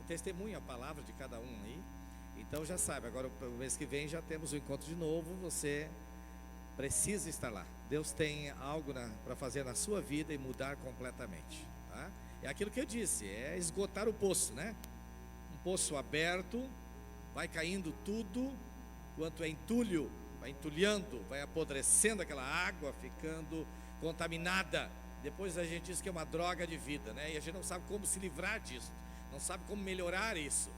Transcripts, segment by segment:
testemunha a palavra de cada um aí. Então já sabe, agora o mês que vem já temos o encontro de novo. Você precisa estar lá. Deus tem algo para fazer na sua vida e mudar completamente, tá? É aquilo que eu disse, é esgotar o poço, né? Um poço aberto, vai caindo tudo, quanto é entulho, vai entulhando, vai apodrecendo aquela água, ficando contaminada. Depois a gente diz que é uma droga de vida, né? E a gente não sabe como se livrar disso, não sabe como melhorar isso.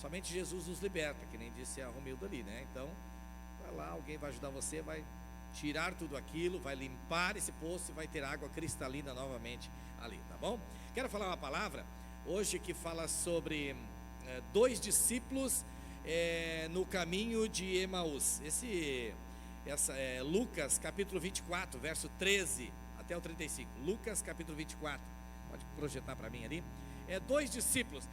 Somente Jesus nos liberta, que nem disse a Romilda ali, né? Então, vai lá, alguém vai ajudar você, vai tirar tudo aquilo, vai limpar esse poço e vai ter água cristalina novamente ali, tá bom? Quero falar uma palavra hoje que fala sobre dois discípulos no caminho de Emaús. Lucas capítulo 24, verso 13 até o 35. Lucas capítulo 24, pode projetar para mim ali. Dois discípulos,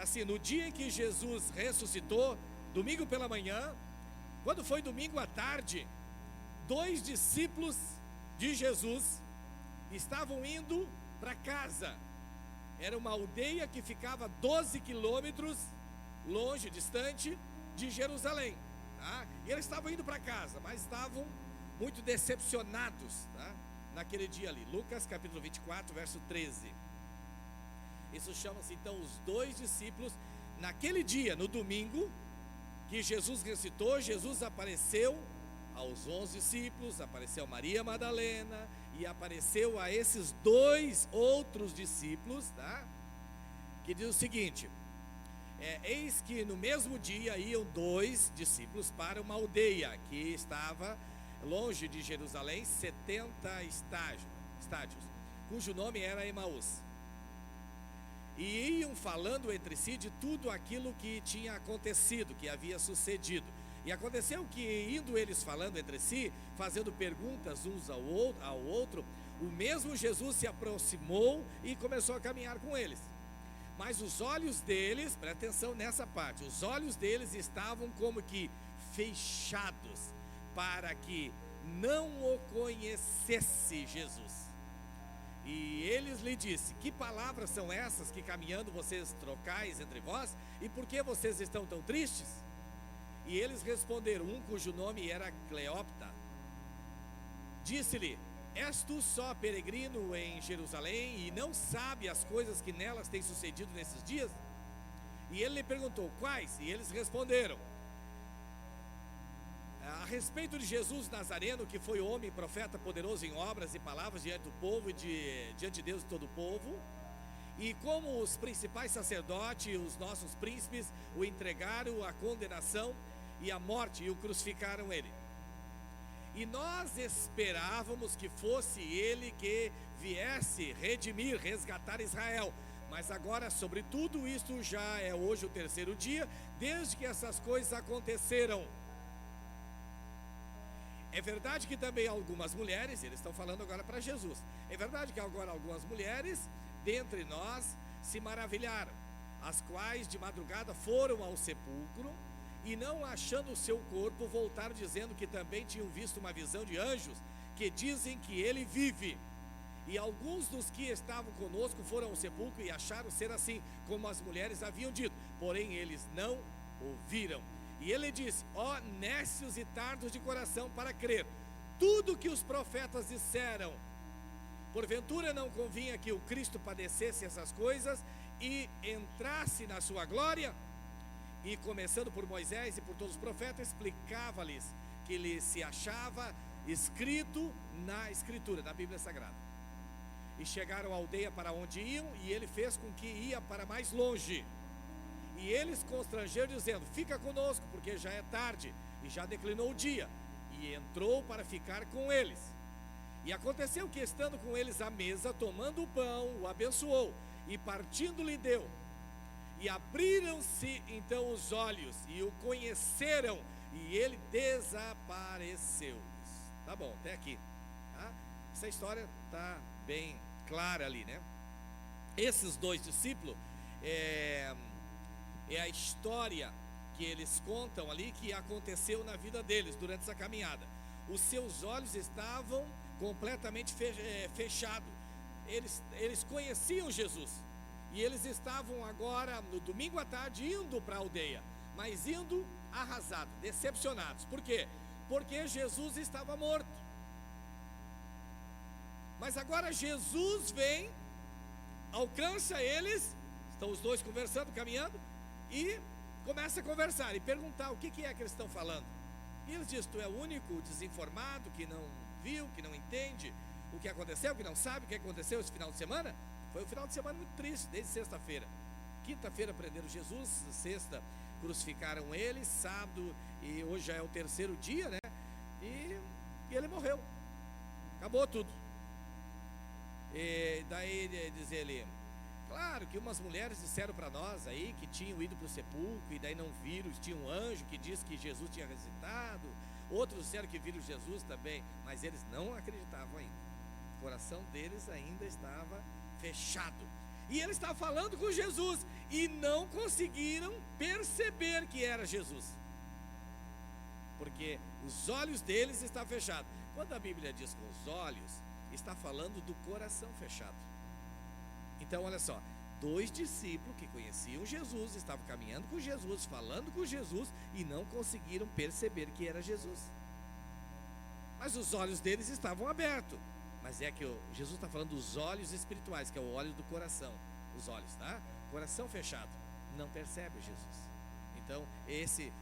assim, no dia em que Jesus ressuscitou, domingo pela manhã, quando foi domingo à tarde, dois discípulos de Jesus estavam indo para casa. Era uma aldeia que ficava 12 quilômetros longe, distante de Jerusalém, tá? E eles estavam indo para casa, mas estavam muito decepcionados, tá? Naquele dia ali. Lucas capítulo 24, verso 13. Isso chama-se então os dois discípulos. Naquele dia, no domingo, que Jesus ressuscitou, Jesus apareceu aos 11 discípulos, apareceu a Maria Madalena e apareceu a esses dois outros discípulos, tá? Que diz o seguinte: eis que no mesmo dia iam dois discípulos para uma aldeia que estava longe de Jerusalém, 70 estádios, cujo nome era Emaús. E iam falando entre si de tudo aquilo que tinha acontecido, que havia sucedido. E aconteceu que, indo eles falando entre si, fazendo perguntas uns ao outro, o mesmo Jesus se aproximou e começou a caminhar com eles. Mas os olhos deles, presta atenção nessa parte, os olhos deles estavam como que fechados, para que não o conhecesse Jesus. E eles lhe disse: que palavras são essas que caminhando vocês trocais entre vós? E por que vocês estão tão tristes? E eles responderam, um cujo nome era Cleópatra, disse-lhe: és tu só peregrino em Jerusalém e não sabe as coisas que nelas têm sucedido nesses dias? E ele lhe perguntou: quais? E eles responderam a respeito de Jesus Nazareno, que foi homem, profeta, poderoso em obras e palavras diante do povo e diante de Deus e todo o povo. E como os principais sacerdotes, os nossos príncipes, o entregaram à condenação e à morte e o crucificaram ele. E nós esperávamos que fosse ele que viesse redimir, resgatar Israel. Mas agora, sobre tudo isso, já é hoje o terceiro dia, desde que essas coisas aconteceram. É verdade que também algumas mulheres, eles estão falando agora para Jesus, é verdade que agora algumas mulheres dentre nós se maravilharam, as quais de madrugada foram ao sepulcro e não achando o seu corpo, voltaram dizendo que também tinham visto uma visão de anjos que dizem que ele vive. E alguns dos que estavam conosco foram ao sepulcro e acharam ser assim, como as mulheres haviam dito, porém eles não ouviram. E ele disse: ó nécios e tardos de coração para crer tudo que os profetas disseram. Porventura não convinha que o Cristo padecesse essas coisas e entrasse na sua glória? E começando por Moisés e por todos os profetas, explicava-lhes que lhe se achava escrito na Escritura, na Bíblia Sagrada. E chegaram à aldeia para onde iam, e ele fez com que ia para mais longe. E eles constrangeram, dizendo: fica conosco, porque já é tarde, e já declinou o dia. E entrou para ficar com eles. E aconteceu que, estando com eles à mesa, tomando o pão, o abençoou, e partindo lhe deu. E abriram-se então os olhos, e o conheceram, e ele desapareceu. Tá bom, até aqui, tá? Essa história está bem clara ali, né? Esses dois discípulos, é a história que eles contam ali, que aconteceu na vida deles durante essa caminhada. Os seus olhos estavam completamente fechados. Eles conheciam Jesus, E eles estavam agora, no domingo à tarde, indo para a aldeia, mas indo arrasados, decepcionados. Por quê? Porque Jesus estava morto. Mas agora Jesus vem, alcança eles, estão os dois conversando, caminhando, e começa a conversar e perguntar o que é que eles estão falando. E eles dizem: tu é o único desinformado que não viu, que não entende o que aconteceu, que não sabe o que aconteceu esse final de semana? Foi um final de semana muito triste, desde sexta-feira. Quinta-feira prenderam Jesus, sexta crucificaram ele, sábado, e hoje já é o terceiro dia, né? E ele morreu, acabou tudo. E daí diz ele: claro que umas mulheres disseram para nós aí que tinham ido para o sepulcro e daí não viram, tinha um anjo que disse que Jesus tinha ressuscitado, outros disseram que viram Jesus também, mas eles não acreditavam ainda, o coração deles ainda estava fechado, e ele estava falando com Jesus, e não conseguiram perceber que era Jesus, porque os olhos deles estavam fechados. Quando a Bíblia diz com os olhos, está falando do coração fechado. Então olha só, dois discípulos que conheciam Jesus, estavam caminhando com Jesus, falando com Jesus, e não conseguiram perceber que era Jesus, mas os olhos deles estavam abertos. Mas é que Jesus está falando dos olhos espirituais, que é o olho do coração, os olhos, tá? Coração fechado, não percebe Jesus. Então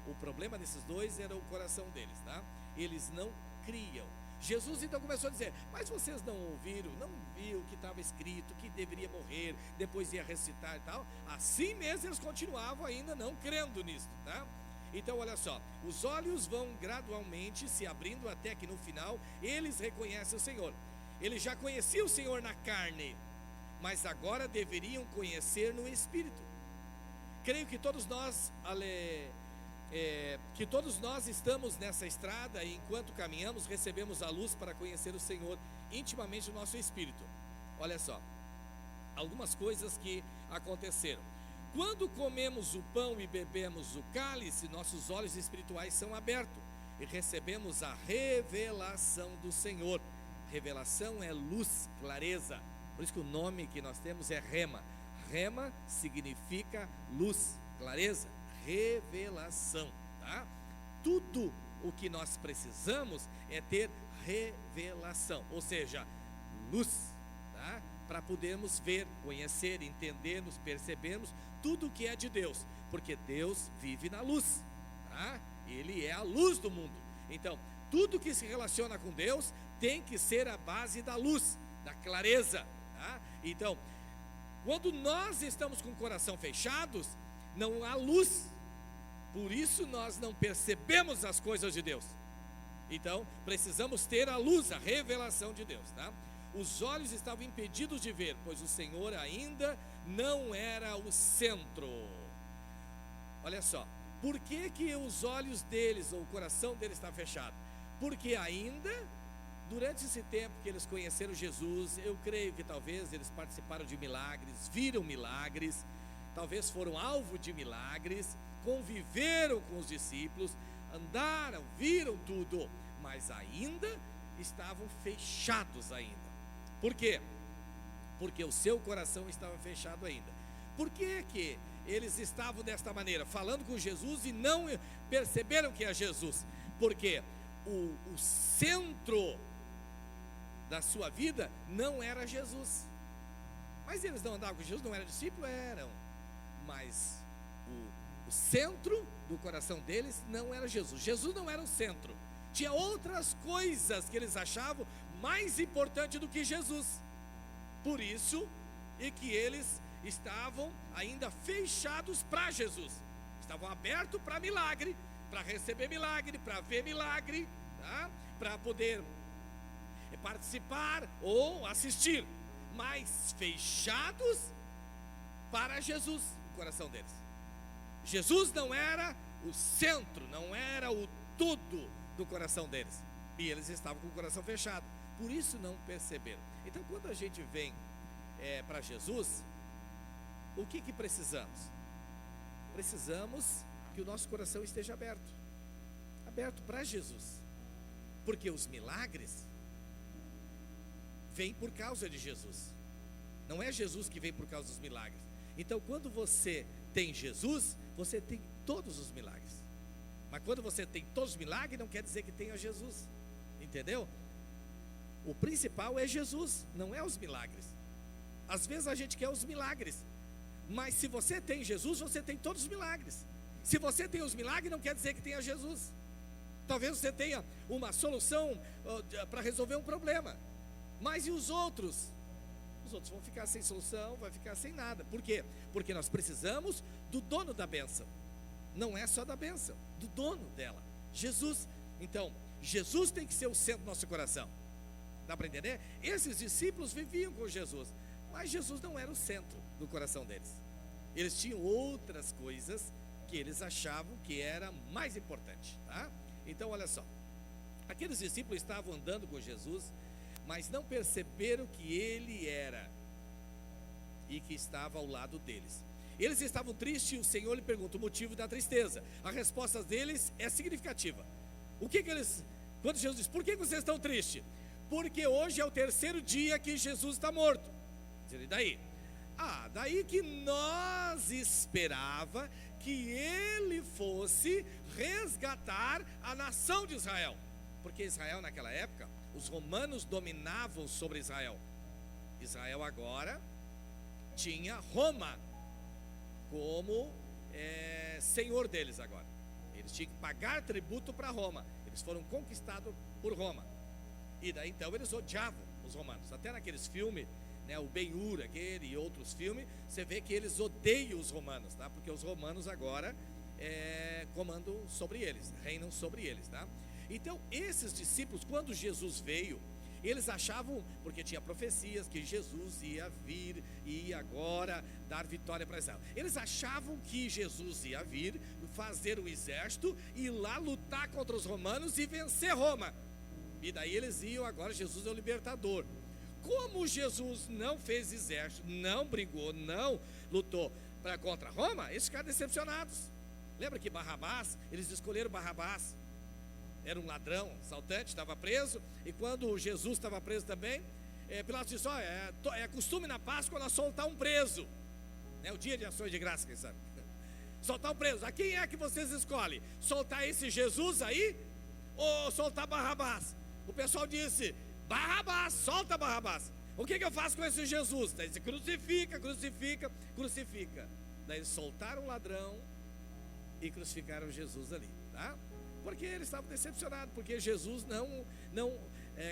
o problema desses dois era o coração deles, tá? Eles não criam. Jesus então começou a dizer: mas vocês não ouviram, não viu que estava escrito que deveria morrer, depois ia ressuscitar e tal? Assim mesmo eles continuavam ainda não crendo nisso, tá? Então olha só, os olhos vão gradualmente se abrindo até que no final eles reconhecem o Senhor. Eles já conheciam o Senhor na carne, mas agora deveriam conhecer no Espírito. Creio que todos nós estamos nessa estrada, e enquanto caminhamos recebemos a luz para conhecer o Senhor intimamente no nosso espírito. Olha só, algumas coisas que aconteceram. Quando comemos o pão e bebemos o cálice, nossos olhos espirituais são abertos e recebemos a revelação do Senhor. Revelação é luz, clareza, por isso que o nome que nós temos é Rema. Rema significa luz, clareza, revelação, tá? Tudo o que nós precisamos é ter revelação, ou seja, luz, tá? Para podermos ver, conhecer, entendermos, percebermos tudo o que é de Deus, porque Deus vive na luz, tá? Ele é a luz do mundo. Então, tudo que se relaciona com Deus tem que ser a base da luz, da clareza, tá? Então, quando nós estamos com o coração fechados, não há luz, por isso nós não percebemos as coisas de Deus. Então precisamos ter a luz, a revelação de Deus, tá? Os olhos estavam impedidos de ver, pois o Senhor ainda não era o centro. Olha só, por que os olhos deles, ou o coração deles está fechado? Porque ainda, durante esse tempo que eles conheceram Jesus, eu creio que talvez eles participaram de milagres, viram milagres, talvez foram alvo de milagres, conviveram com os discípulos, andaram, viram tudo, mas ainda estavam fechados ainda. Por quê? Porque o seu coração estava fechado ainda. Por que eles estavam desta maneira, falando com Jesus e não perceberam que é Jesus? Porque o centro da sua vida não era Jesus. Mas eles não andavam com Jesus, não eram discípulos? Eram. Mas o centro do coração deles não era Jesus. Jesus não era o centro. Tinha outras coisas que eles achavam mais importante do que Jesus. Por isso é que eles estavam ainda fechados para Jesus. Estavam abertos para milagre, para receber milagre, para ver milagre, tá? Para poder participar ou assistir, mas fechados para Jesus, o coração deles. Jesus não era o centro, não era o tudo do coração deles, e eles estavam com o coração fechado, por isso não perceberam. Então quando a gente vem para Jesus, o que precisamos? Precisamos que o nosso coração esteja aberto para Jesus, porque os milagres vêm por causa de Jesus. Não é Jesus que vem por causa dos milagres. Então, quando você tem Jesus, você tem todos os milagres. Mas quando você tem todos os milagres, não quer dizer que tenha Jesus. Entendeu? O principal é Jesus, não é os milagres. Às vezes a gente quer os milagres, mas se você tem Jesus, você tem todos os milagres. Se você tem os milagres, não quer dizer que tenha Jesus. Talvez você tenha uma solução para resolver um problema, mas e os outros? Os outros vão ficar sem solução, vai ficar sem nada. Por quê? Porque nós precisamos do dono da bênção. Não é só da bênção, do dono dela, Jesus. Então, Jesus tem que ser o centro do nosso coração. Dá para entender? Esses discípulos viviam com Jesus, mas Jesus não era o centro do coração deles. Eles tinham outras coisas que eles achavam que era mais importante, tá? Então, olha só. Aqueles discípulos estavam andando com Jesus, mas não perceberam que ele era e que estava ao lado deles. Eles estavam tristes e o Senhor lhe pergunta o motivo da tristeza. A resposta deles é significativa. O que eles, quando Jesus diz, por que vocês estão tristes? Porque hoje é o terceiro dia que Jesus está morto. E daí? Daí que nós esperava que ele fosse resgatar a nação de Israel. Porque Israel naquela época, os romanos dominavam sobre Israel. Israel agora tinha Roma como senhor deles agora. Eles tinham que pagar tributo para Roma. Eles foram conquistados por Roma. E daí então eles odiavam os romanos. Até naqueles filmes, né, o Ben-Hur, aquele e outros filmes, você vê que eles odeiam os romanos, tá? Porque os romanos agora comandam sobre eles, reinam sobre eles, tá? Então esses discípulos, quando Jesus veio, eles achavam, porque tinha profecias que Jesus ia vir e ia agora dar vitória para Israel. Eles achavam que Jesus ia vir, fazer um exército, ir lá lutar contra os romanos e vencer Roma. E daí eles iam, agora Jesus é o libertador. Como Jesus não fez exército, não brigou, não lutou contra Roma, eles ficaram decepcionados. Lembra que Barrabás, eles escolheram Barrabás. Era um ladrão, assaltante, estava preso. E quando Jesus estava preso também, Pilatos disse, é costume na Páscoa nós soltar um preso, né, o dia de ações de graça, quem sabe. Soltar um preso, a quem é que vocês escolhem? Soltar esse Jesus aí, ou soltar Barrabás? O pessoal disse, Barrabás, solta Barrabás. O que eu faço com esse Jesus? Daí disse, crucifica, crucifica, crucifica. Daí eles soltaram o ladrão e crucificaram Jesus ali, tá? Porque eles estavam decepcionados, porque Jesus não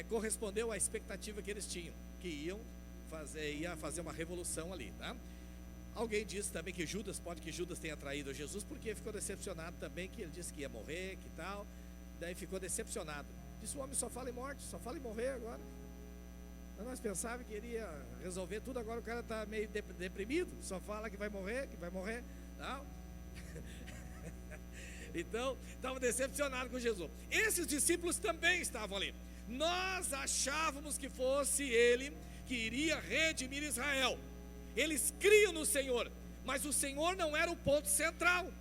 correspondeu à expectativa que eles tinham, que ia fazer uma revolução ali, tá? Alguém disse também que Judas tenha traído Jesus, porque ficou decepcionado também, que ele disse que ia morrer, que tal, daí ficou decepcionado. Disse, o homem só fala em morte, só fala em morrer agora. Nós pensávamos que iria resolver tudo, agora o cara está meio deprimido, só fala que vai morrer, não? Então, estavam decepcionados com Jesus. Esses discípulos também estavam ali. Nós achávamos que fosse ele que iria redimir Israel. Eles criam no Senhor, mas o Senhor não era o ponto central,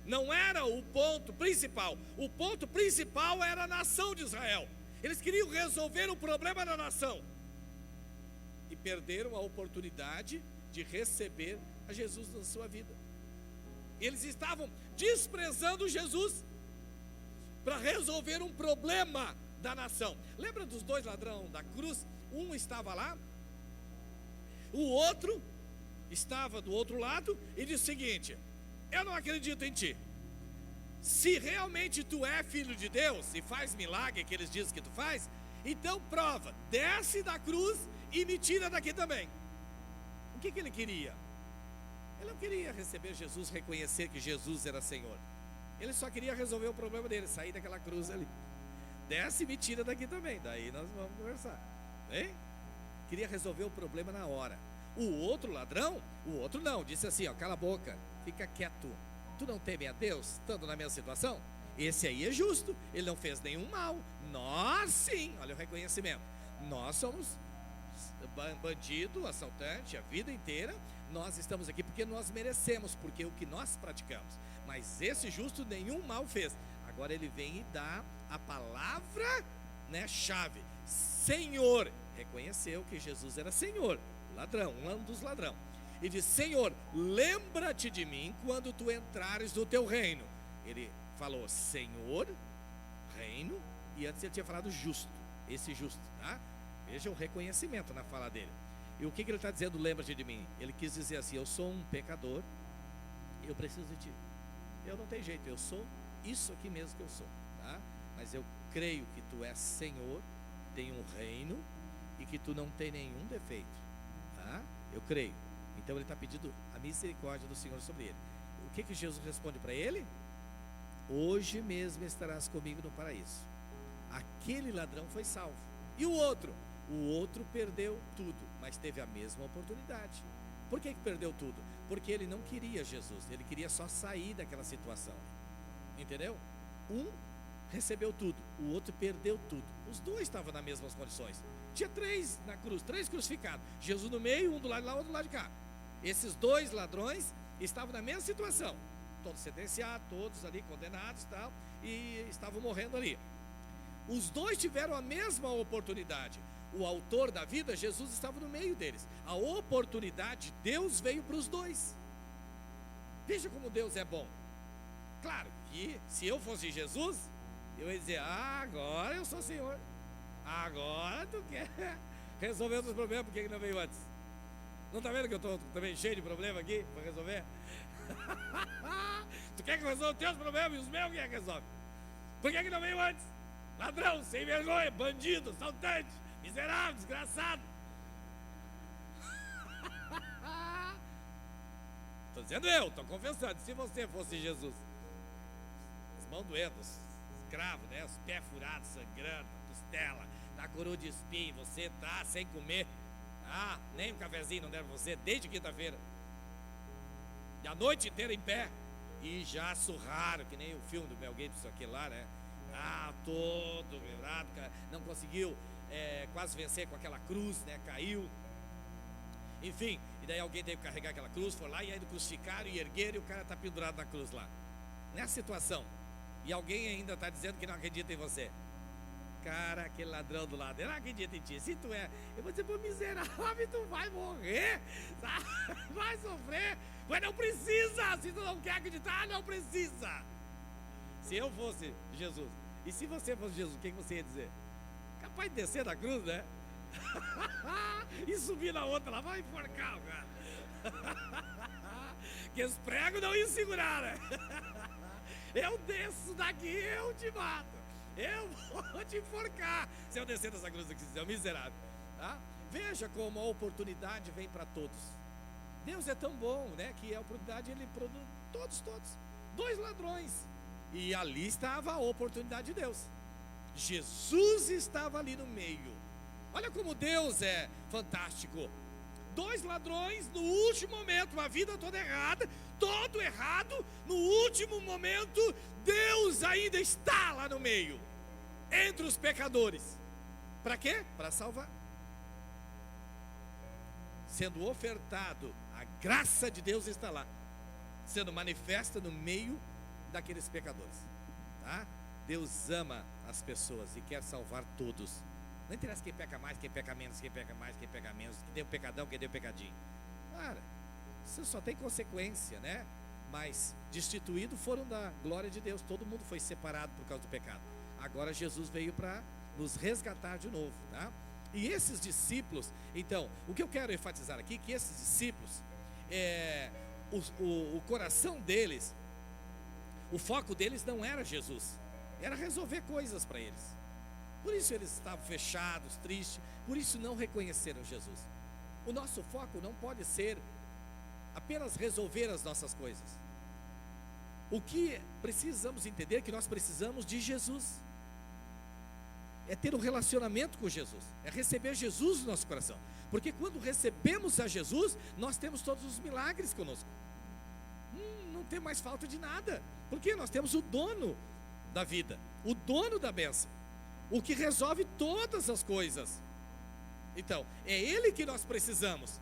não era o ponto principal. O ponto principal era a nação de Israel. Eles queriam resolver o problema da nação e perderam a oportunidade de receber a Jesus na sua vida. Eles estavam desprezando Jesus para resolver um problema da nação. Lembra dos dois ladrões da cruz? Um estava lá, o outro estava do outro lado e disse o seguinte: eu não acredito em ti. Se realmente tu é filho de Deus e faz milagre que eles dizem que tu faz, então prova, desce da cruz e me tira daqui também. O que ele queria? Ele não queria receber Jesus, reconhecer que Jesus era Senhor. Ele só queria resolver o problema dele, sair daquela cruz ali. Desce e me tira daqui também, daí nós vamos conversar, hein? Queria resolver o problema na hora. O outro ladrão, o outro não, disse assim, cala a boca, fica quieto. Tu não teme a Deus, estando na mesma situação? Esse aí é justo, ele não fez nenhum mal. Nós sim, olha o reconhecimento. Nós somos bandido, assaltante, a vida inteira. Nós estamos aqui porque nós merecemos, porque é o que nós praticamos. Mas esse justo nenhum mal fez. Agora ele vem e dá a palavra, né, chave. Senhor, reconheceu que Jesus era Senhor, ladrão, um dos ladrões. e disse: Senhor, lembra-te de mim quando tu entrares no teu reino. Ele falou Senhor, reino, e antes ele tinha falado justo, esse justo, tá? Veja o reconhecimento na fala dele. E o que ele está dizendo, lembra-te de mim? Ele quis dizer assim: eu sou um pecador, eu preciso de ti. Eu não tenho jeito, eu sou isso aqui mesmo que eu sou, tá? Mas eu creio que tu és Senhor, tem um reino e que tu não tem nenhum defeito, tá? Eu creio. Então ele está pedindo a misericórdia do Senhor sobre ele. O que Jesus responde para ele? Hoje mesmo estarás comigo no paraíso. Aquele ladrão foi salvo. E o outro? O outro perdeu tudo, mas teve a mesma oportunidade. Por que perdeu tudo? Porque ele não queria Jesus, ele queria só sair daquela situação. Entendeu? Um recebeu tudo, o outro perdeu tudo. Os dois estavam nas mesmas condições. Tinha três na cruz, três crucificados. Jesus no meio, um do lado de lá, outro do lado de cá. Esses dois ladrões estavam na mesma situação. Todos sentenciados, todos ali condenados e tal, e estavam morrendo ali. Os dois tiveram a mesma oportunidade. O autor da vida, Jesus, estava no meio deles. A oportunidade, Deus veio para os dois. Veja como Deus é bom. Claro que se eu fosse Jesus, eu ia dizer: agora eu sou Senhor. Agora tu quer resolver os problemas, por que não veio antes? Não está vendo que eu estou também cheio de problema aqui para resolver? Tu quer que eu resolva os teus problemas e os meus, quem é que resolve? Por que não veio antes? Ladrão, sem vergonha, bandido, assaltante, miserável, desgraçado. Estou dizendo eu, estou confessando. Se você fosse Jesus, as mãos doendo, escravo, né? Os pés furados, sangrando, costela, tá coroa de espinho, você tá sem comer. Nem um cafezinho não deram você desde quinta-feira. E a noite inteira em pé. E já surraram, que nem o filme do Mel Gibson, aquele lá, né? Todo virado, não conseguiu quase vencer com aquela cruz, né? Caiu. Enfim, e daí alguém teve que carregar aquela cruz, foi lá e aí crucificaram e ergueram e o cara está pendurado na cruz lá. Nessa situação. E alguém ainda está dizendo que não acredita em você. Cara, aquele ladrão do lado, eu não acredito em ti. Se tu eu vou dizer: pô, miserável, tu vai morrer, tá? Vai sofrer, mas não precisa. Se tu não quer acreditar, não precisa. Se eu fosse Jesus, e se você fosse Jesus, o que você ia dizer? Capaz de descer da cruz, né? E subir na outra, lá vai enforcar o cara. Que os pregos não iam segurar, né? Eu desço daqui, eu te mato. Eu vou te enforcar se eu descer dessa cruz aqui, seu miserável, tá? Veja como a oportunidade vem para todos. Deus é tão bom, né? Que a oportunidade ele produz todos. Dois ladrões. E ali estava a oportunidade de Deus. Jesus estava ali no meio. Olha como Deus é fantástico. Dois ladrões no último momento, uma vida toda errada, todo errado, no último momento, Deus ainda está lá no meio, entre os pecadores. Para quê? Para salvar. Sendo ofertado, a graça de Deus está lá, sendo manifesta no meio daqueles pecadores, tá? Deus ama as pessoas e quer salvar todos. Não interessa quem peca mais, quem peca menos, quem peca mais, quem peca menos, quem deu pecadão, quem deu pecadinho. Cara, isso só tem consequência, né? Mas destituídos foram da glória de Deus. Todo mundo foi separado por causa do pecado. Agora Jesus veio para nos resgatar de novo, tá? E esses discípulos, então, o que eu quero enfatizar aqui, que esses discípulos, o coração deles, o foco deles não era Jesus, era resolver coisas para eles. Por isso eles estavam fechados, tristes, por isso não reconheceram Jesus. O nosso foco não pode ser apenas resolver as nossas coisas. O que precisamos entender é que nós precisamos de Jesus. É ter um relacionamento com Jesus, é receber Jesus no nosso coração. Porque quando recebemos a Jesus, nós temos todos os milagres conosco. Não tem mais falta de nada. Porque nós temos o dono da vida, o dono da bênção, o que resolve todas as coisas. Então, é Ele que nós precisamos.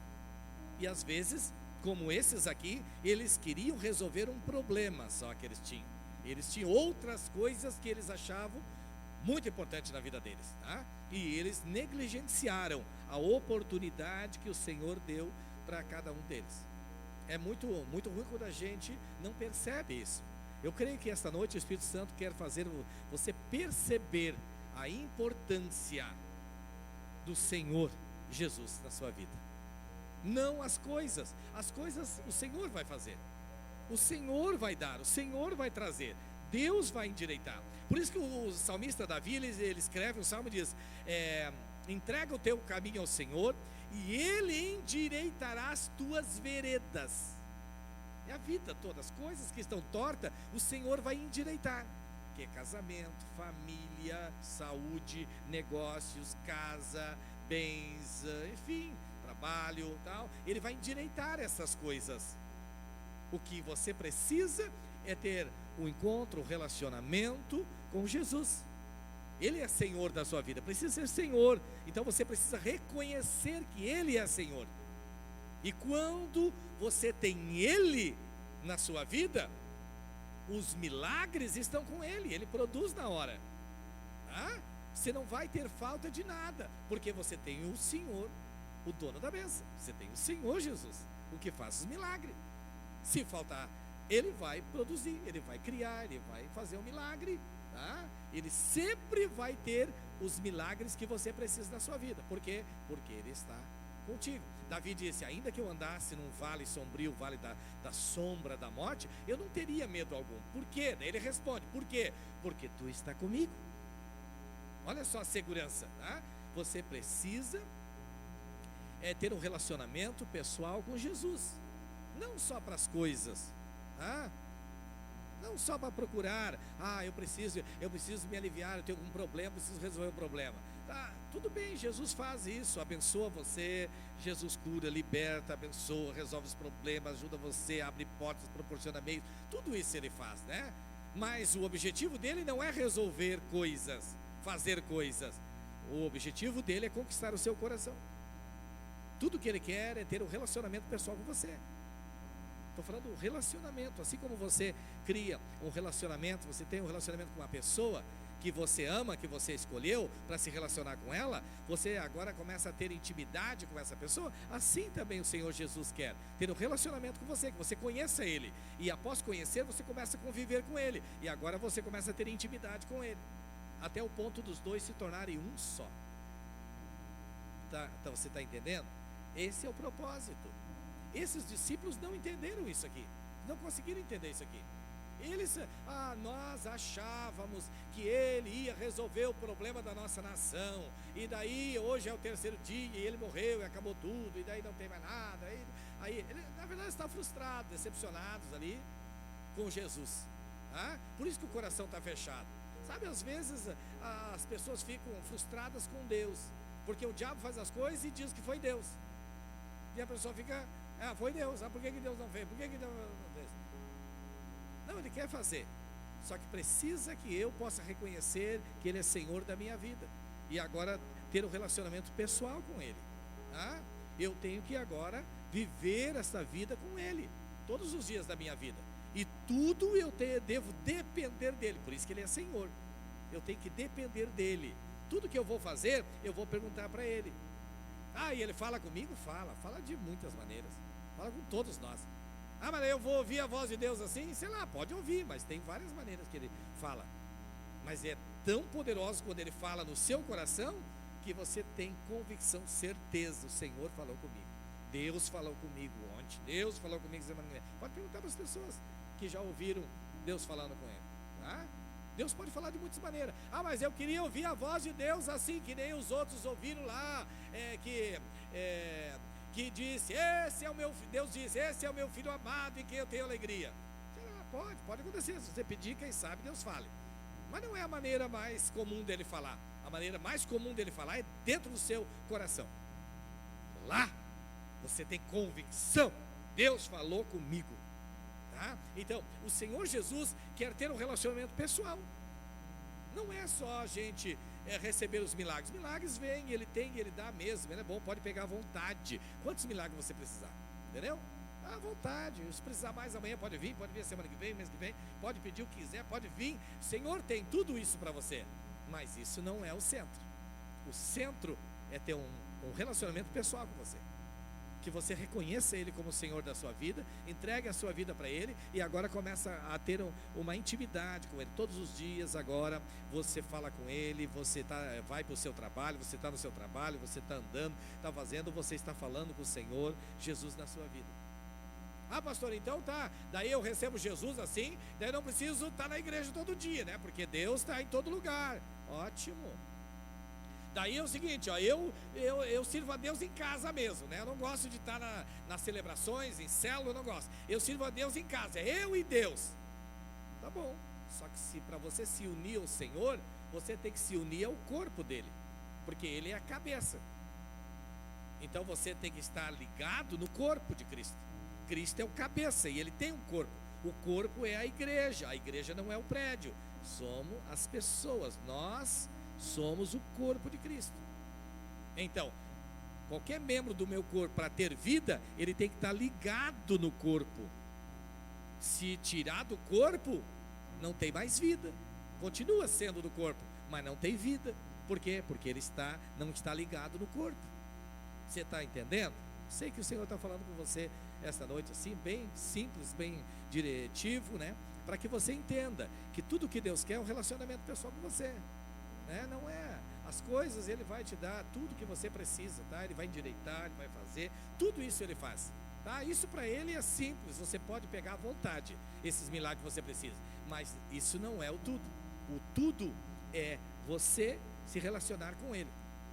E às vezes, como esses aqui, eles queriam resolver um problema só que eles tinham. Eles tinham outras coisas que eles achavam muito importantes na vida deles, tá? E eles negligenciaram a oportunidade que o Senhor deu para cada um deles. É muito ruim quando a gente não percebe isso. Eu creio que esta noite o Espírito Santo quer fazer você perceber a importância do Senhor Jesus na sua vida. Não as coisas o Senhor vai fazer, o Senhor vai dar, o Senhor vai trazer, Deus vai endireitar. Por isso que o salmista Davi, ele escreve um salmo e diz, entrega o teu caminho ao Senhor e Ele endireitará as tuas veredas. É a vida toda, as coisas que estão tortas, o Senhor vai endireitar. Que é casamento, família, saúde, negócios, casa, bens, enfim, trabalho, tal. Ele vai endireitar essas coisas. O que você precisa é ter um encontro, um relacionamento com Jesus. Ele é Senhor da sua vida, precisa ser Senhor. Então você precisa reconhecer que Ele é Senhor. E quando você tem Ele na sua vida, os milagres estão com Ele, Ele produz na hora. Você não vai ter falta de nada, porque você tem o Senhor, o dono da bênção. Você tem o Senhor Jesus, o que faz os milagres. Se faltar, Ele vai produzir, Ele vai criar, Ele vai fazer um milagre. Ele sempre vai ter os milagres que você precisa na sua vida. Por quê? Porque Ele está contigo. Davi disse, ainda que eu andasse num vale sombrio, vale da sombra da morte, eu não teria medo algum. Por quê? Ele responde, por quê? Porque tu está comigo. Olha só a segurança, Você precisa ter um relacionamento pessoal com Jesus, não só para as coisas, não só para procurar, eu preciso me aliviar, eu tenho algum problema, preciso resolver um problema. Tudo bem, Jesus faz isso, abençoa você, Jesus cura, liberta, abençoa, resolve os problemas, ajuda você, abre portas, proporciona meios, tudo isso Ele faz, Mas o objetivo dele não é resolver coisas, fazer coisas. O objetivo dele é conquistar o seu coração. Tudo que Ele quer é ter um relacionamento pessoal com você. Estou falando do relacionamento, assim como você cria um relacionamento, você tem um relacionamento com uma pessoa que você ama, que você escolheu para se relacionar com ela, você agora começa a ter intimidade com essa pessoa. Assim também o Senhor Jesus quer ter um relacionamento com você, que você conheça Ele, e após conhecer, você começa a conviver com Ele, e agora você começa a ter intimidade com Ele, até o ponto dos dois se tornarem um só. Então você está entendendo? Esse é o propósito. Esses discípulos não entenderam isso aqui, não conseguiram entender isso aqui. Nós achávamos que Ele ia resolver o problema da nossa nação, e daí hoje é o terceiro dia, e Ele morreu e acabou tudo, e daí não tem mais nada. Aí ele, na verdade, está frustrado, decepcionados ali com Jesus. Por isso que o coração está fechado. Sabe, às vezes as pessoas ficam frustradas com Deus, porque o diabo faz as coisas e diz que foi Deus, e a pessoa fica, foi Deus, por que Deus não fez? Por que Deus não fez? Não, Ele quer fazer, só que precisa que eu possa reconhecer que Ele é Senhor da minha vida, e agora ter um relacionamento pessoal com Ele. Eu tenho que agora viver essa vida com Ele, todos os dias da minha vida, e tudo eu devo depender dEle, por isso que Ele é Senhor. Eu tenho que depender dEle, tudo que eu vou fazer, eu vou perguntar para Ele. E Ele fala comigo? Fala de muitas maneiras, fala com todos nós. Mas eu vou ouvir a voz de Deus assim? Sei lá, pode ouvir, mas tem várias maneiras que Ele fala. Mas é tão poderoso quando Ele fala no seu coração, que você tem convicção, certeza, o Senhor falou comigo, Deus falou comigo ontem, Deus falou comigo semana que vem. Pode perguntar para as pessoas que já ouviram Deus falando com Ele. Deus pode falar de muitas maneiras. Mas eu queria ouvir a voz de Deus assim, que nem os outros ouviram lá, que disse, Deus diz, esse é o meu filho amado em quem eu tenho alegria. Pode acontecer, se você pedir, quem sabe Deus fale. Mas não é a maneira mais comum dele falar. A maneira mais comum dele falar é dentro do seu coração. Lá, você tem convicção, Deus falou comigo. Então, o Senhor Jesus quer ter um relacionamento pessoal. Não é só a gente receber os milagres. Milagres vêm, Ele tem, Ele dá mesmo. Ele é bom, pode pegar à vontade. Quantos milagres você precisar? Entendeu? À vontade. Se precisar mais amanhã, pode vir semana que vem, mês que vem. Pode pedir o que quiser, pode vir. O Senhor tem tudo isso para você. Mas isso não é o centro. O centro é ter um relacionamento pessoal com você. que você reconheça Ele como o Senhor da sua vida, entregue a sua vida para Ele, e agora começa a ter uma intimidade com Ele. Todos os dias agora você fala com Ele, você vai para o seu trabalho, você está no seu trabalho, você está andando, está fazendo, você está falando com o Senhor Jesus na sua vida. Ah, pastor, então tá, daí eu recebo Jesus assim, daí eu não preciso estar na igreja todo dia, né? Porque Deus está em todo lugar. Ótimo. Daí é o seguinte, ó, eu sirvo a Deus em casa mesmo, né? Eu não gosto de estar nas celebrações, em célula, eu não gosto. Eu sirvo a Deus em casa, é eu e Deus. Tá bom, só que se para você se unir ao Senhor, você tem que se unir ao corpo dele, porque ele é a cabeça. Então você tem que estar ligado no corpo de Cristo. Cristo é o cabeça e ele tem um corpo. O corpo é a igreja não é o prédio, somos as pessoas, nós somos o corpo de Cristo. Então, qualquer membro do meu corpo, para ter vida, ele tem que estar ligado no corpo. Se tirar do corpo, não tem mais vida. Continua sendo do corpo, mas não tem vida. Por quê? Porque ele não está ligado no corpo. Você está entendendo? Sei que o Senhor está falando com você esta noite assim, bem simples, bem diretivo, né? Para que você entenda que tudo que Deus quer é um relacionamento pessoal com você. Não é as coisas, ele vai te dar tudo que você precisa, tá? Ele vai endireitar, ele vai fazer, tudo isso ele faz, tá? Isso para ele é simples, você pode pegar à vontade esses milagres que você precisa, mas isso não é o tudo. O tudo é você se relacionar com ele.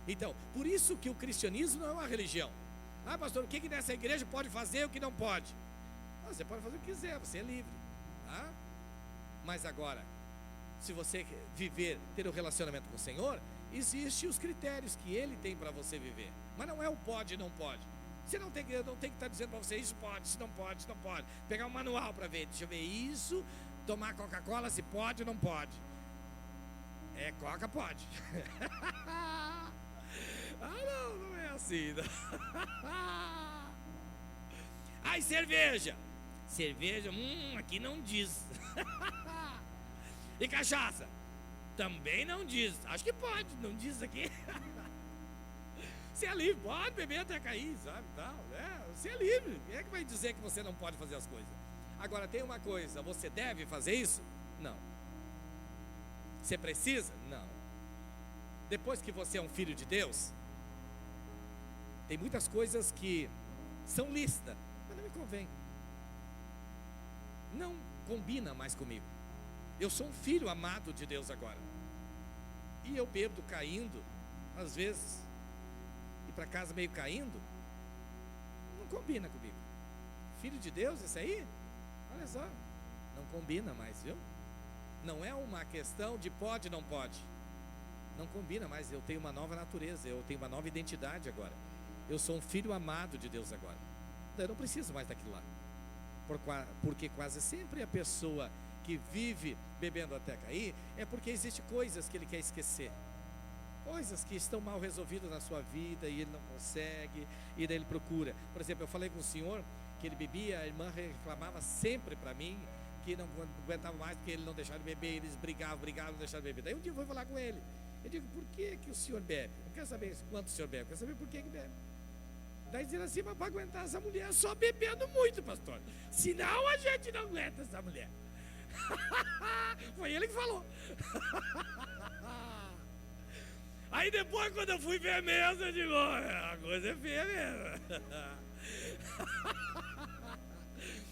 Então, por isso que o cristianismo não é uma religião. Ah, pastor, o que nessa igreja pode fazer e o que não pode? Você pode fazer o que quiser, você é livre, tá? Mas agora, se você viver, ter um relacionamento com o Senhor, existem os critérios que Ele tem para você viver. Mas não é o pode e não pode. Você não tem que estar dizendo para você, isso pode, isso não pode, isso não pode. Pegar um manual para ver, deixa eu ver isso, tomar Coca-Cola, se pode ou não pode. Coca pode. Não é assim. Ai, cerveja. Cerveja, aqui não diz. E cachaça? Também não diz. Acho que pode, não diz aqui. Você é livre, pode beber até cair, sabe? Você é livre. Quem é que vai dizer que você não pode fazer as coisas? Agora tem uma coisa, você deve fazer isso? Não. Você precisa? Não. Depois que você é um filho de Deus, tem muitas coisas que são lícitas, mas não me convém. Não combina mais comigo. Eu sou um filho amado de Deus agora. E eu bebo caindo, às vezes, ir para casa meio caindo, não combina comigo. Filho de Deus, isso aí? Olha só, não combina mais, viu? Não é uma questão de pode, não pode. Não combina mais, eu tenho uma nova natureza, eu tenho uma nova identidade agora. Eu sou um filho amado de Deus agora. Eu não preciso mais daquilo lá. Porque quase sempre a pessoa que vive bebendo até cair, é porque existem coisas que ele quer esquecer. Coisas que estão mal resolvidas na sua vida e ele não consegue, e daí ele procura. Por exemplo, eu falei com o senhor que ele bebia, a irmã reclamava sempre para mim que não aguentava mais porque ele não deixava de beber, eles brigavam, não deixavam de beber. Daí um dia eu fui falar com ele. Eu digo, por que o senhor bebe? Não quero saber quanto o senhor bebe, quero saber por que bebe. Daí dizendo assim, mas para aguentar essa mulher só bebendo muito, pastor. Senão a gente não aguenta essa mulher. Foi ele que falou. Aí depois, quando eu fui ver mesmo, eu digo, a coisa é feia mesmo.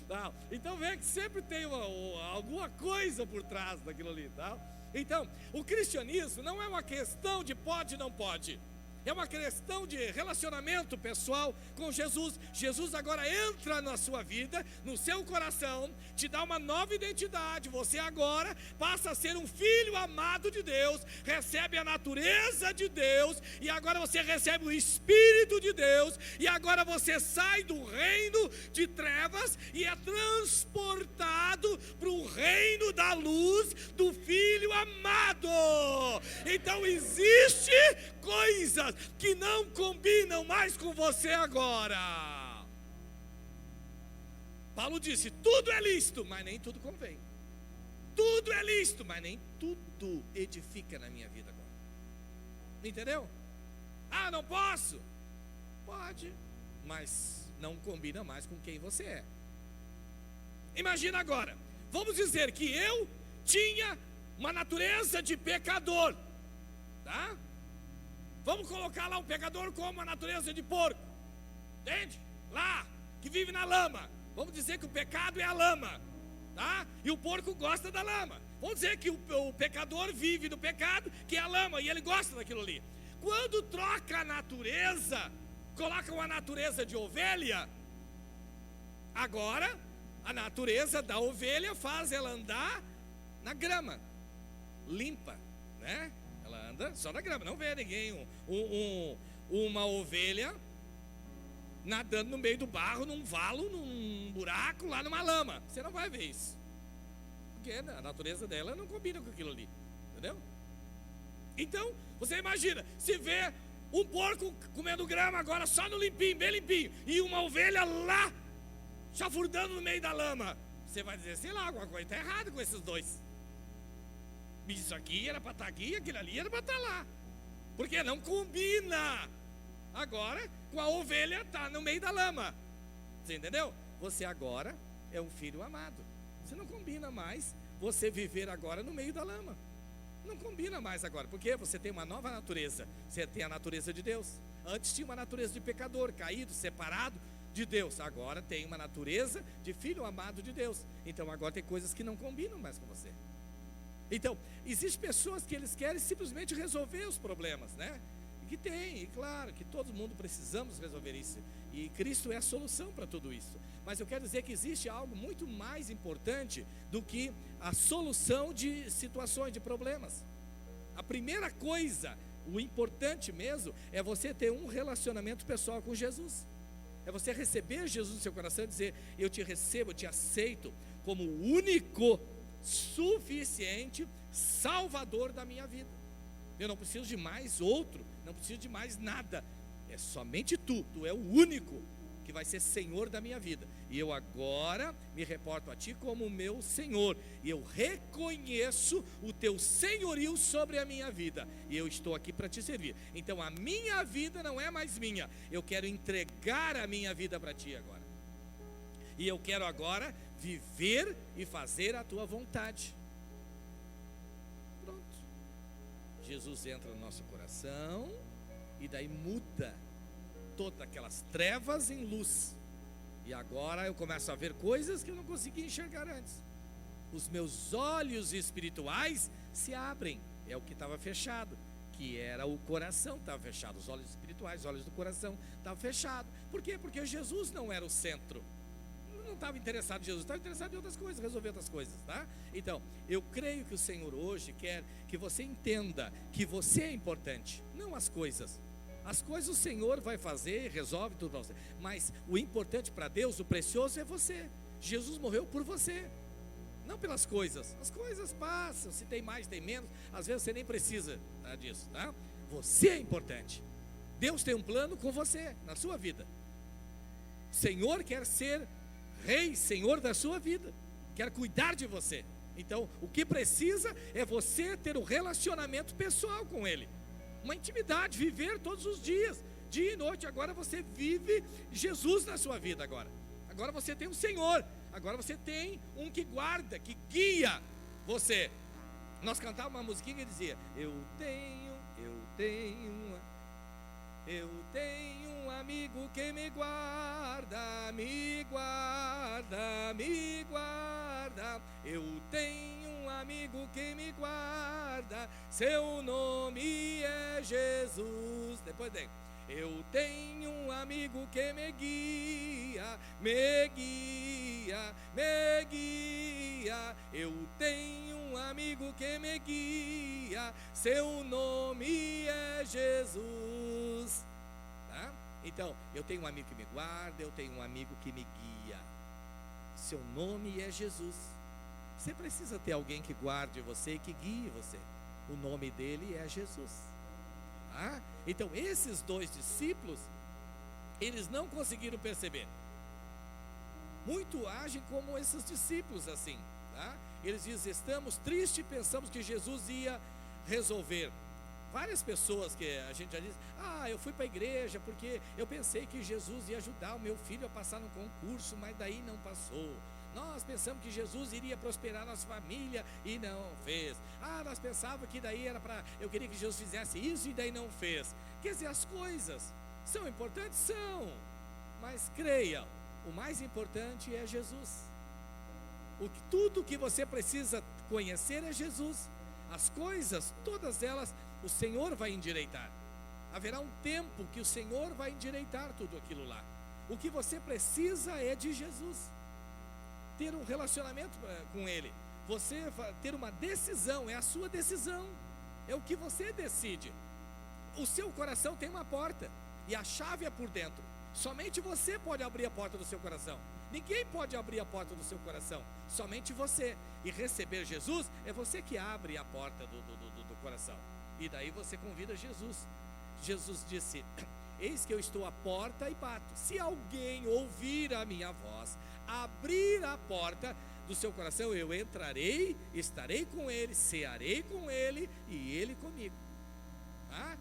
Não, então vê que sempre tem alguma coisa por trás daquilo ali, tá? Então, o cristianismo não é uma questão de pode e não pode. É uma questão de relacionamento pessoal com Jesus. Jesus agora entra na sua vida, no seu coração, te dá uma nova identidade. Você agora passa a ser um filho amado de Deus, recebe a natureza de Deus, e agora você recebe o Espírito de Deus, e agora você sai do reino de trevas e é transportado para o reino da luz do Filho amado. Então existe coisas que não combinam mais com você agora. Paulo disse, tudo é lícito, mas nem tudo convém. Tudo é lícito, mas nem tudo edifica na minha vida agora. Entendeu? Ah, não posso? Pode, mas não combina mais com quem você é. Imagina agora, vamos dizer que eu tinha uma natureza de pecador, tá? Vamos colocar lá um pecador com uma natureza de porco, entende? Lá, que vive na lama. Vamos dizer que o pecado é a lama, tá? E o porco gosta da lama. Vamos dizer que o pecador vive do pecado, que é a lama, e ele gosta daquilo ali. Quando troca a natureza, coloca uma natureza de ovelha, agora a natureza da ovelha faz ela andar na grama, limpa, né? Ela anda só na grama, não vê ninguém, uma ovelha nadando no meio do barro, num valo, num buraco, lá numa lama. Você não vai ver isso, porque a natureza dela não combina com aquilo ali, entendeu? Então, você imagina, se vê um porco comendo grama agora só no limpinho, bem limpinho, e uma ovelha lá, chafurdando no meio da lama, você vai dizer, sei lá, alguma coisa está errada com esses dois. Isso aqui era para estar aqui, aquilo ali era para estar lá, porque não combina. Agora, com a ovelha está no meio da lama, você entendeu? Você agora é um filho amado. Você não combina mais você viver agora no meio da lama. Não combina mais agora, porque você tem uma nova natureza. Você tem a natureza de Deus. Antes tinha uma natureza de pecador, caído, separado de Deus. Agora tem uma natureza de filho amado de Deus. Então agora tem coisas que não combinam mais com você. Então, existem pessoas que eles querem simplesmente resolver os problemas, né? E que tem, e claro, que todo mundo precisamos resolver isso. E Cristo é a solução para tudo isso. Mas eu quero dizer que existe algo muito mais importante do que a solução de situações, de problemas. A primeira coisa, o importante mesmo, é você ter um relacionamento pessoal com Jesus. É você receber Jesus no seu coração e dizer, eu te recebo, eu te aceito como o único, suficiente Salvador da minha vida. Eu não preciso de mais outro, não preciso de mais nada. É somente tu é o único que vai ser Senhor da minha vida. E eu agora me reporto a ti como o meu Senhor. E eu reconheço o teu senhorio sobre a minha vida. E eu estou aqui para te servir. Então a minha vida não é mais minha. Eu quero entregar a minha vida para ti agora. E eu quero agora viver e fazer a tua vontade. Pronto. Jesus entra no nosso coração e daí muda todas aquelas trevas em luz. E agora eu começo a ver coisas que eu não conseguia enxergar antes. Os meus olhos espirituais se abrem. É o que estava fechado, que era o coração estava fechado. Os olhos espirituais, os olhos do coração estavam fechados. Por quê? Porque Jesus não era o centro. Não estava interessado em Jesus, estava interessado em outras coisas, resolver outras coisas, tá? Então, eu creio que o Senhor hoje quer que você entenda que você é importante, não as coisas. As coisas o Senhor vai fazer, resolve tudo para você. Mas o importante para Deus, o precioso é você. Jesus morreu por você, não pelas coisas. As coisas passam, se tem mais, tem menos. Às vezes você nem precisa disso, tá? Você é importante. Deus tem um plano com você, na sua vida. O Senhor quer ser Rei, Senhor da sua vida. Quer cuidar de você. Então, o que precisa é você ter um relacionamento pessoal com Ele. Uma intimidade, viver todos os dias, dia e noite. Agora você vive Jesus na sua vida agora. Agora você tem um Senhor. Agora você tem um que guarda, que guia você. Nós cantávamos uma musiquinha que dizia: eu tenho um amigo que me guarda, me guarda, me guarda. Eu tenho um amigo que me guarda, seu nome é Jesus. Depois tem: eu tenho um amigo que me guia, me guia, me guia. Eu tenho um amigo que me guia, seu nome é Jesus. Tá? Então, eu tenho um amigo que me guarda, eu tenho um amigo que me guia. Seu nome é Jesus. Você precisa ter alguém que guarde você e que guie você. O nome dele é Jesus. Tá? Então, esses dois discípulos, eles não conseguiram perceber. Muito agem como esses discípulos assim, tá? Eles dizem: estamos tristes, pensamos que Jesus ia resolver. Várias pessoas que a gente já diz: eu fui para a igreja porque eu pensei que Jesus ia ajudar o meu filho a passar no concurso, mas daí não passou. Nós pensamos que Jesus iria prosperar nossa família e não fez. Nós pensávamos que daí era eu queria que Jesus fizesse isso e daí não fez. Quer dizer, as coisas são importantes? São. Mas creia, o mais importante é Jesus. Tudo que você precisa conhecer é Jesus. As coisas, todas elas, o Senhor vai endireitar. Haverá um tempo que o Senhor vai endireitar tudo aquilo lá. O que você precisa é de Jesus. Ter um relacionamento com Ele. Você ter uma decisão, é a sua decisão. É o que você decide. O seu coração tem uma porta e a chave é por dentro. Somente você pode abrir a porta do seu coração. Ninguém pode abrir a porta do seu coração, somente você. E receber Jesus é você que abre a porta do coração. E daí você convida Jesus. Jesus disse: eis que eu estou à porta e bato. Se alguém ouvir a minha voz, abrir a porta do seu coração, eu entrarei, estarei com ele, cearei com ele e ele comigo.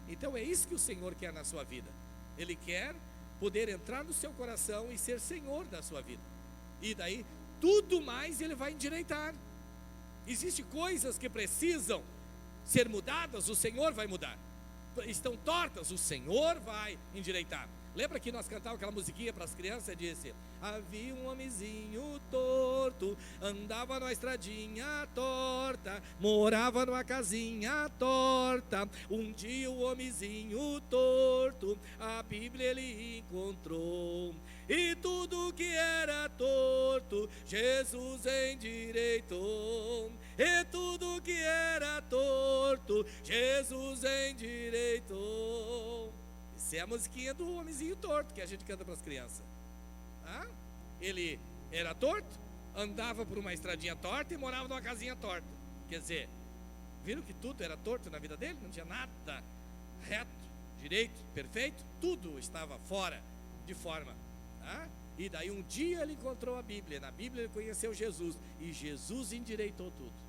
Então é isso que o Senhor quer na sua vida. Ele quer poder entrar no seu coração e ser Senhor da sua vida. E daí tudo mais Ele vai endireitar. Existem coisas que precisam ser mudadas, o Senhor vai mudar. Estão tortas, o Senhor vai endireitar. Lembra que nós cantávamos aquela musiquinha para as crianças? Disse: havia um homenzinho torto, andava numa estradinha torta, morava numa casinha torta. Um dia o homenzinho torto, a Bíblia ele encontrou, e tudo que era torto, Jesus endireitou. E tudo que era torto, Jesus endireitou. Essa é a musiquinha do homenzinho torto que a gente canta para as crianças. Ele era torto, andava por uma estradinha torta e morava numa casinha torta. Quer dizer, viram que tudo era torto na vida dele? Não tinha nada reto, direito, perfeito. Tudo estava fora de forma. E daí um dia ele encontrou a Bíblia. Na Bíblia ele conheceu Jesus, e Jesus endireitou tudo.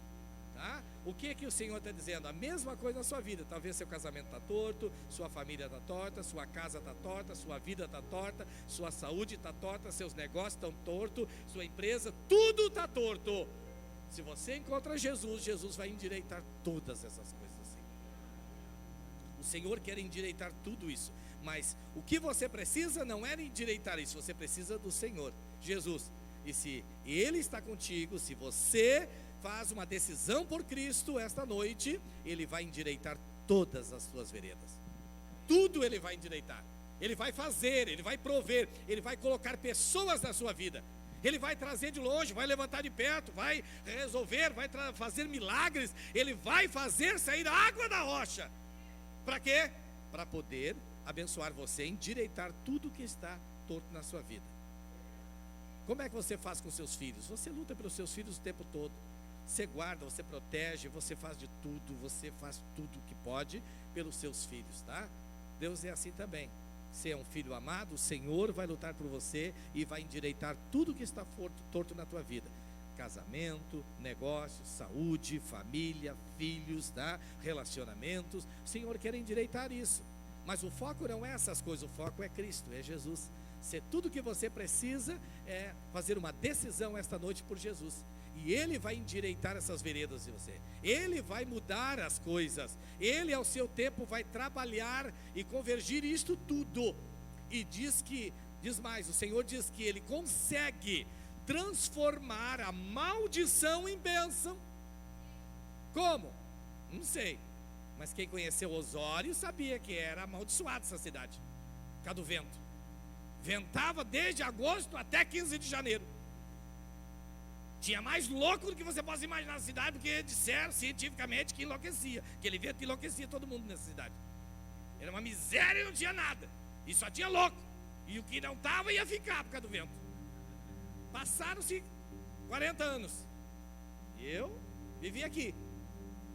O que o Senhor está dizendo? A mesma coisa na sua vida. Talvez seu casamento está torto, sua família está torta, sua casa está torta, sua vida está torta, sua saúde está torta, seus negócios estão tortos, sua empresa, tudo está torto. Se você encontra Jesus, Jesus vai endireitar todas essas coisas assim. O Senhor quer endireitar tudo isso, mas o que você precisa não é endireitar isso, você precisa do Senhor, Jesus. E se Ele está contigo, se você faz uma decisão por Cristo esta noite, Ele vai endireitar todas as suas veredas. Tudo Ele vai endireitar. Ele vai fazer, Ele vai prover, Ele vai colocar pessoas na sua vida. Ele vai trazer de longe, vai levantar de perto, vai resolver, vai fazer milagres. Ele vai fazer sair água da rocha. Para quê? Para poder abençoar você, endireitar tudo que está torto na sua vida. Como é que você faz com seus filhos? Você luta pelos seus filhos o tempo todo. Você guarda, você protege, você faz de tudo, você faz tudo que pode pelos seus filhos, tá? Deus é assim também. Você é um filho amado, o Senhor vai lutar por você e vai endireitar tudo que está torto na tua vida. Casamento, negócios, saúde, família, filhos, tá? Relacionamentos. O Senhor quer endireitar isso. Mas o foco não é essas coisas, o foco é Cristo, é Jesus. Tudo que você precisa é fazer uma decisão esta noite por Jesus. E Ele vai endireitar essas veredas de você. Ele vai mudar as coisas. Ele ao seu tempo vai trabalhar e convergir isto tudo. E diz mais, o Senhor diz que Ele consegue transformar a maldição em bênção. Como? Não sei. Mas quem conheceu Osório sabia que era amaldiçoada essa cidade, por causa do vento. Ventava desde agosto até 15 de janeiro. Tinha mais louco do que você possa imaginar na cidade, porque disseram cientificamente que enlouquecia. Aquele vento enlouquecia todo mundo nessa cidade. Era uma miséria e não tinha nada. E só tinha louco. E o que não estava ia ficar por causa do vento. Passaram-se 40 anos. E eu vivi aqui.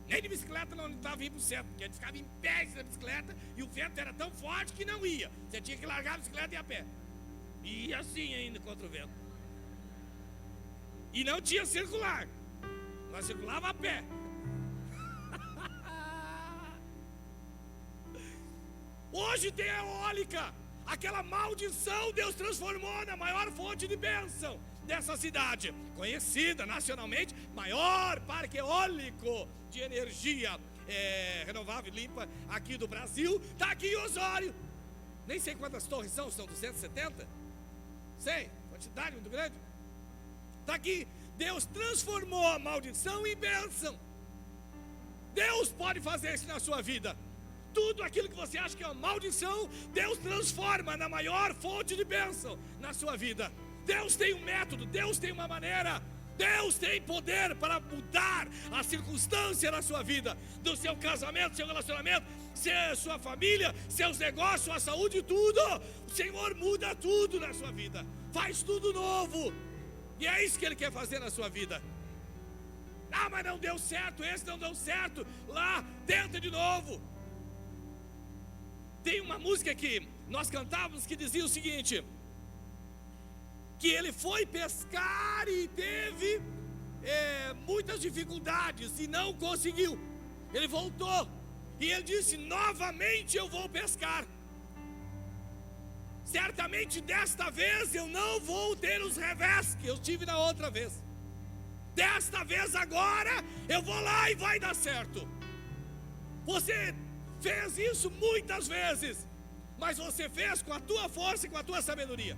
Nem de bicicleta não estava indo para o centro, porque a gente ficava em pé da bicicleta e o vento era tão forte que não ia. Você tinha que largar a bicicleta e ir a pé. E ia assim ainda contra o vento. E não tinha circular. Nós circulava a pé. Hoje tem a eólica. Aquela maldição Deus transformou na maior fonte de bênção dessa cidade, conhecida nacionalmente, maior parque eólico de energia renovável e limpa aqui do Brasil. Está aqui em Osório. Nem sei quantas torres são 270? Sei, quantidade muito grande. Está aqui. Deus transformou a maldição em bênção. Deus pode fazer isso na sua vida. Tudo aquilo que você acha que é uma maldição, Deus transforma na maior fonte de bênção na sua vida. Deus tem um método, Deus tem uma maneira, Deus tem poder para mudar a circunstância na sua vida, do seu casamento, seu relacionamento, sua família, seus negócios, sua saúde, tudo. O Senhor muda tudo na sua vida, faz tudo novo, e é isso que Ele quer fazer na sua vida. Ah, mas não deu certo, esse não deu certo, lá, tenta de novo. Tem uma música que nós cantávamos que dizia o seguinte: que ele foi pescar e teve muitas dificuldades e não conseguiu. Ele voltou e ele disse: novamente eu vou pescar. Certamente desta vez eu não vou ter os revés que eu tive na outra vez. Desta vez agora eu vou lá e vai dar certo. Você fez isso muitas vezes, mas você fez com a tua força e com a tua sabedoria.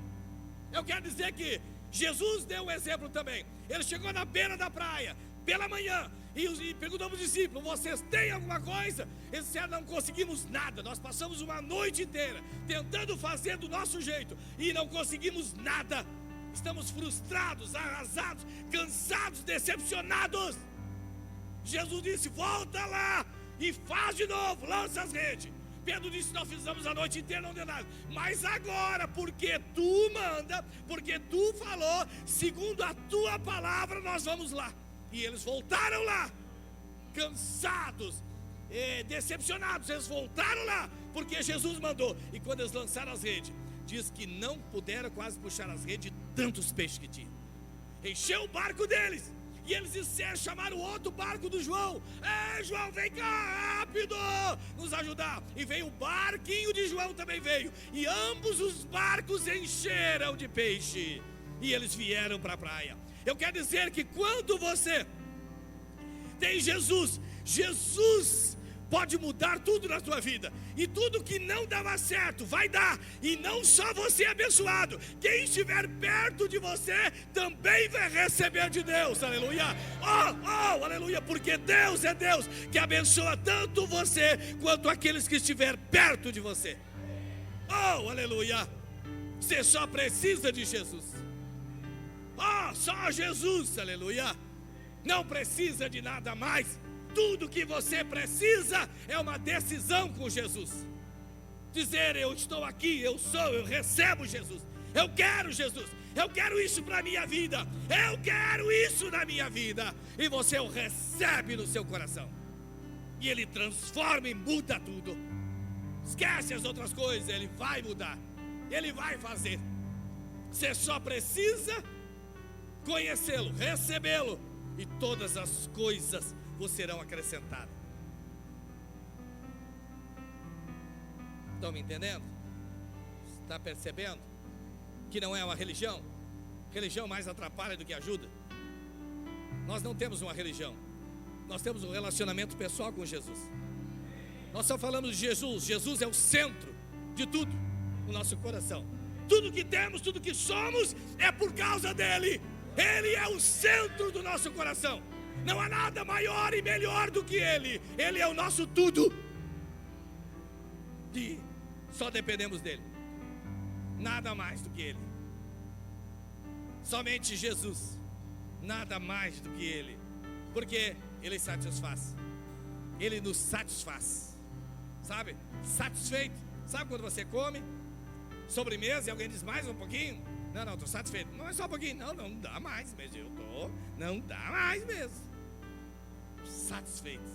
Eu quero dizer que Jesus deu um exemplo também. Ele chegou na beira da praia pela manhã e perguntou para os discípulos: vocês têm alguma coisa? Eles disseram: não conseguimos nada. Nós passamos uma noite inteira tentando fazer do nosso jeito e não conseguimos nada. Estamos frustrados, arrasados, cansados, decepcionados. Jesus disse: volta lá e faz de novo, lança as redes. Pedro disse: nós fizemos a noite inteira, não deu nada. Mas agora, porque tu manda, porque tu falou, segundo a tua palavra, nós vamos lá. E eles voltaram lá, cansados, decepcionados. Eles voltaram lá, porque Jesus mandou. E quando eles lançaram as redes, diz que não puderam quase puxar as redes de tantos peixes que tinham. Encheu o barco deles. E eles disseram, chamaram o outro barco do João: João, vem cá rápido nos ajudar. E veio o barquinho de João, também veio. E ambos os barcos encheram de peixe. E eles vieram para a praia. Eu quero dizer que quando você tem Jesus, Jesus pode mudar tudo na tua vida. E tudo que não dava certo vai dar. E não só você é abençoado, quem estiver perto de você também vai receber de Deus. Aleluia. Oh, aleluia. Porque Deus é Deus que abençoa tanto você quanto aqueles que estiver perto de você. Oh, aleluia. Você só precisa de Jesus. Oh, só Jesus. Aleluia. Não precisa de nada mais. Tudo que você precisa é uma decisão com Jesus. Dizer: eu estou aqui, eu recebo Jesus. Eu quero Jesus. Eu quero isso para a minha vida. Eu quero isso na minha vida. E você o recebe no seu coração. E Ele transforma e muda tudo. Esquece as outras coisas, Ele vai mudar. Ele vai fazer. Você só precisa conhecê-lo, recebê-lo. E todas as coisas vos serão acrescentadas. Estão me entendendo? Está percebendo que não é uma religião? Religião mais atrapalha do que ajuda. Nós não temos uma religião, nós temos um relacionamento pessoal com Jesus. Nós só falamos de Jesus. Jesus é o centro de tudo no nosso coração. Tudo que temos, tudo que somos é por causa dele. Ele é o centro do nosso coração. Não há nada maior e melhor do que Ele. Ele é o nosso tudo. E só dependemos dEle. Nada mais do que Ele. Somente Jesus. Nada mais do que Ele. Porque Ele satisfaz. Ele nos satisfaz. Sabe? Satisfeito. Sabe quando você come sobremesa e alguém diz: mais um pouquinho? Não, estou satisfeito. Não é só um pouquinho. Não dá mais mesmo. Não dá mais mesmo. Satisfeito.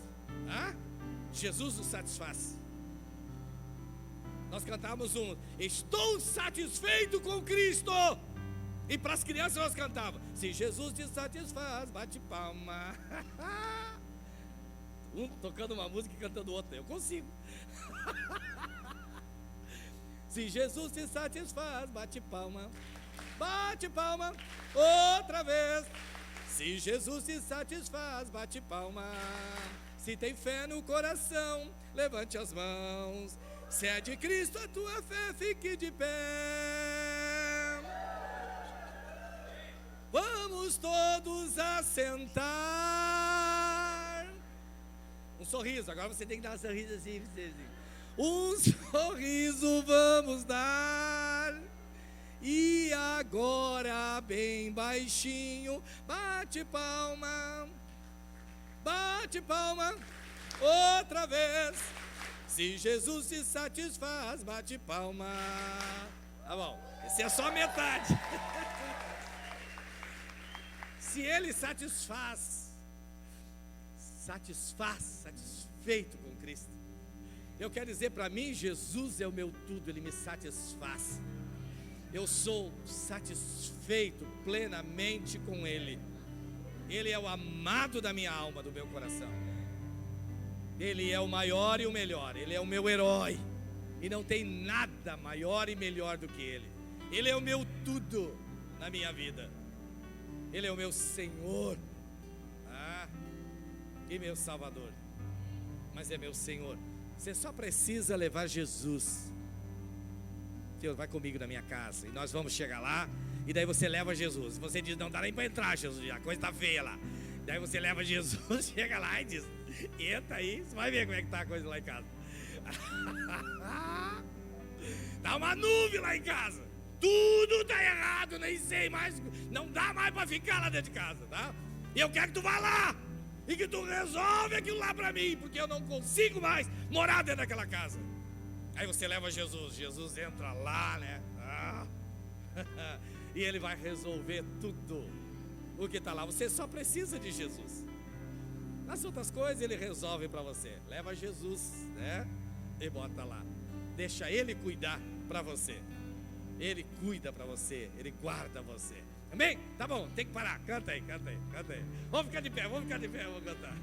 Jesus nos satisfaz. Nós cantávamos estou satisfeito com Cristo. E para as crianças nós cantávamos: se Jesus te satisfaz, bate palma. Um tocando uma música e cantando outra. Eu consigo. Se Jesus se satisfaz, bate palma. Bate palma, outra vez. Se Jesus se satisfaz, bate palma. Se tem fé no coração, levante as mãos. Se é de Cristo a tua fé, fique de pé. Vamos todos assentar. Um sorriso, agora você tem que dar um sorriso assim. Um sorriso vamos dar. E agora bem baixinho, bate palma. Bate palma, outra vez. Se Jesus se satisfaz, bate palma. Tá bom, esse é só metade. Se ele satisfeito com Cristo, eu quero dizer para mim, Jesus é o meu tudo, ele me satisfaz. Eu sou satisfeito plenamente com ele. Ele é o amado da minha alma, do meu coração. Ele é o maior e o melhor. Ele é o meu herói. E não tem nada maior e melhor do que ele. Ele é o meu tudo na minha vida. Ele é o meu Senhor. E meu Salvador. Mas é meu Senhor. Você só precisa levar Jesus. Deus, vai comigo na minha casa. E nós vamos chegar lá. E daí você leva Jesus. Você diz, não dá nem para entrar, Jesus, a coisa está feia lá. Daí você leva Jesus, chega lá e diz, entra aí, você vai ver como é que está a coisa lá em casa. Dá uma nuvem lá em casa. Tudo está errado, nem sei mais. Não dá mais para ficar lá dentro de casa, tá? E eu quero que tu vá lá. E que tu resolve aquilo lá para mim. Porque eu não consigo mais morar dentro daquela casa. Aí você leva Jesus. Jesus entra lá, né? E ele vai resolver tudo o que está lá. Você só precisa de Jesus. As outras coisas ele resolve para você. Leva Jesus, né? E bota lá. Deixa ele cuidar para você. Ele cuida para você. Ele guarda você. Amém? Tá bom, tem que parar. Canta aí. Vamos ficar de pé, vamos cantar.